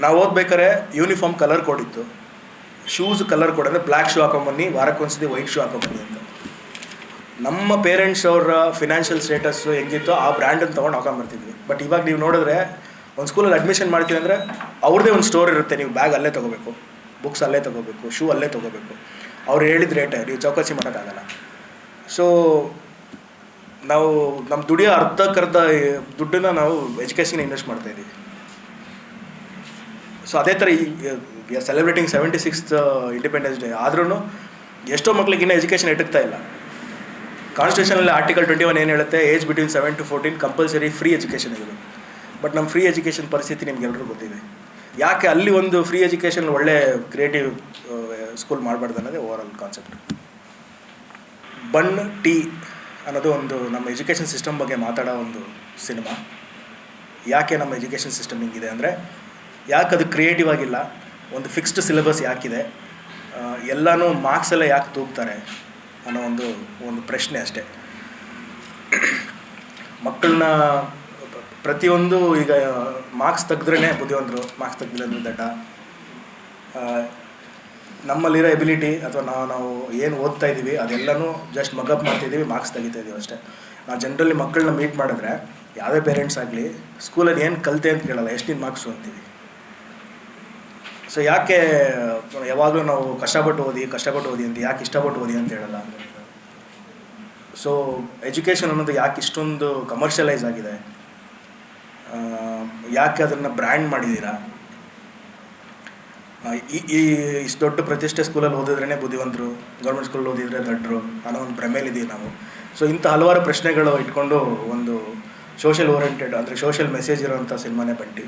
ನಾವು ಓದ್ಬೇಕಾದ್ರೆ uniform colour code ಇತ್ತು. Shoes colour code ಅಂದರೆ ಬ್ಲ್ಯಾಕ್ ಶೂ ಹಾಕೊಂಬನ್ನಿ, ವಾರಕ್ಕೊಂದ್ಸತಿ ವೈಟ್ ಶೂ ಹಾಕೊಂಬನ್ನಿ ಅಂತ. ನಮ್ಮ ಪೇರೆಂಟ್ಸ್ ಅವರ ಫಿನಾನ್ಷಿಯಲ್ ಸ್ಟೇಟಸ್ಸು ಹೆಂಗಿತ್ತೋ ಆ ಬ್ರ್ಯಾಂಡನ್ನು ತೊಗೊಂಡು ಹಾಕೊಂಬರ್ತಿದ್ವಿ. ಬಟ್ ಇವಾಗ ನೀವು ನೋಡಿದ್ರೆ ಒಂದು ಸ್ಕೂಲಲ್ಲಿ ಅಡ್ಮಿಷನ್ ಮಾಡ್ತೀವಿ ಅಂದರೆ ಅವ್ರದ್ದೇ ಒಂದು ಸ್ಟೋರ್ ಇರುತ್ತೆ. ನೀವು ಬ್ಯಾಗ್ ಅಲ್ಲೇ ತೊಗೋಬೇಕು, ಬುಕ್ಸ್ ಅಲ್ಲೇ ತೊಗೋಬೇಕು, ಶೂ ಅಲ್ಲೇ ತೊಗೋಬೇಕು. ಅವ್ರು ಹೇಳಿದ ರೇಟೇ, ನೀವು ಚೌಕಾಸಿ ಮಾಡೋಕ್ಕಾಗಲ್ಲ. ಸೊ ನಾವು ನಮ್ಮ ದುಡಿಯೋ ಅರ್ಧಕ್ಕರ್ಧ ದುಡ್ಡನ್ನು ನಾವು ಎಜುಕೇಷನ್ಗೆ ಇನ್ವೆಸ್ಟ್ ಮಾಡ್ತಾಯಿದ್ದೀವಿ. ಸೊ ಅದೇ ಥರ we are celebrating 76th independence day. ಆದ್ರೂ ಎಷ್ಟೋ ಮಕ್ಳಿಗೆ ಇನ್ನೂ ಎಜುಕೇಷನ್ ಎಟಕ್ತಾ ಇಲ್ಲ. ಕಾನ್ಸ್ಟಿಟ್ಯೂಷನಲ್ಲಿ ಆರ್ಟಿಕಲ್ 21 ಏನು ಹೇಳುತ್ತೆ, age between 7 to 14 compulsory free education ಇರಬೇಕು. ಬಟ್ ನಮ್ಮ ಫ್ರೀ ಎಜುಕೇಷನ್ ಪರಿಸ್ಥಿತಿ ನಿಮ್ಗೆಲ್ಲರೂ ಗೊತ್ತಿದೆ. ಯಾಕೆ ಅಲ್ಲಿ ಒಂದು ಫ್ರೀ ಎಜುಕೇಷನ್ ಒಳ್ಳೆ ಕ್ರಿಯೇಟಿವ್ ಸ್ಕೂಲ್ ಮಾಡಬಾರ್ದು ಅನ್ನೋದೇ ಓವರ್ ಆಲ್ ಕಾನ್ಸೆಪ್ಟ್. ಬನ್ ಟೀ ಅನ್ನೋದು ಒಂದು ನಮ್ಮ ಎಜುಕೇಷನ್ ಸಿಸ್ಟಮ್ ಬಗ್ಗೆ ಮಾತಾಡೋ ಒಂದು ಸಿನಿಮಾ. ಯಾಕೆ ನಮ್ಮ ಎಜುಕೇಷನ್ ಸಿಸ್ಟಮ್ ಹಿಂಗಿದೆ ಅಂದರೆ, ಯಾಕೆ ಅದು ಕ್ರಿಯೇಟಿವ್ ಆಗಿಲ್ಲ, ಒಂದು ಫಿಕ್ಸ್ಡ್ ಸಿಲೆಬಸ್ ಯಾಕಿದೆ, ಎಲ್ಲನೂ ಮಾರ್ಕ್ಸೆಲ್ಲ ಯಾಕೆ ತೂಗ್ತಾರೆ ಅನ್ನೋ ಒಂದು ಪ್ರಶ್ನೆ ಅಷ್ಟೇ. ಮಕ್ಕಳನ್ನ ಪ್ರತಿಯೊಂದು ಈಗ ಮಾರ್ಕ್ಸ್ ತೆಗೆದ್ರೇ ಬುದ್ಧಿವಂತರು, ಮಾರ್ಕ್ಸ್ ತೆಗೆದಿಲ್ಲ ಅಂದರೆ ದಡ್ಡ. ನಮ್ಮಲ್ಲಿರೋ ಎಬಿಲಿಟಿ ಅಥವಾ ನಾವು ಏನು ಓದ್ತಾ ಇದ್ದೀವಿ ಅದೆಲ್ಲನೂ ಜಸ್ಟ್ ಮಗಪ್ ಮಾಡ್ತಿದ್ದೀವಿ, ಮಾರ್ಕ್ಸ್ ತೆಗಿತಾ ಇದ್ದೀವಿ ಅಷ್ಟೇ. ನಾವು ಜನರಲಿ ಮಕ್ಕಳನ್ನ ಮೀಟ್ ಮಾಡಿದ್ರೆ ಯಾವುದೇ ಪೇರೆಂಟ್ಸ್ ಆಗಲಿ ಸ್ಕೂಲಲ್ಲಿ ಏನು ಕಲಿತೆ ಅಂತ ಕೇಳಲ್ಲ, ಎಷ್ಟು ಮಾರ್ಕ್ಸು ಅಂತೀವಿ. ಸೊ ಯಾಕೆ ಯಾವಾಗಲೂ ನಾವು ಕಷ್ಟಪಟ್ಟು ಓದಿ ಅಂತ, ಯಾಕೆ ಇಷ್ಟಪಟ್ಟು ಓದಿ ಅಂತ ಹೇಳಲ್ಲ. ಸೊ ಎಜುಕೇಷನ್ ಅನ್ನೋದು ಯಾಕೆ ಇಷ್ಟೊಂದು ಕಮರ್ಷಿಯಲೈಸ್ ಆಗಿದೆ, ಯಾಕೆ ಅದನ್ನು ಬ್ರ್ಯಾಂಡ್ ಮಾಡಿದ್ದೀರಾ, ಇಷ್ಟು ದೊಡ್ಡ ಪ್ರತಿಷ್ಠೆ ಸ್ಕೂಲಲ್ಲಿ ಓದಿದ್ರೇ ಬುದ್ಧಿವಂತರು, ಗೌರ್ಮೆಂಟ್ ಸ್ಕೂಲಲ್ಲಿ ಓದಿದ್ರೆ ದಡ್ಡರು ಅನ್ನೋ ಒಂದು ಭ್ರಮೇಲಿದ್ದೀವಿ ನಾವು. ಸೊ ಇಂಥ ಹಲವಾರು ಪ್ರಶ್ನೆಗಳು ಇಟ್ಕೊಂಡು ಒಂದು ಸೋಷಿಯಲ್ ಓರಿಯೆಂಟೆಡ್ ಅಂದರೆ ಸೋಷಿಯಲ್ ಮೆಸೇಜ್ ಇರೋವಂಥ ಸಿನಿಮಾನೇ ಬಂಟಿ.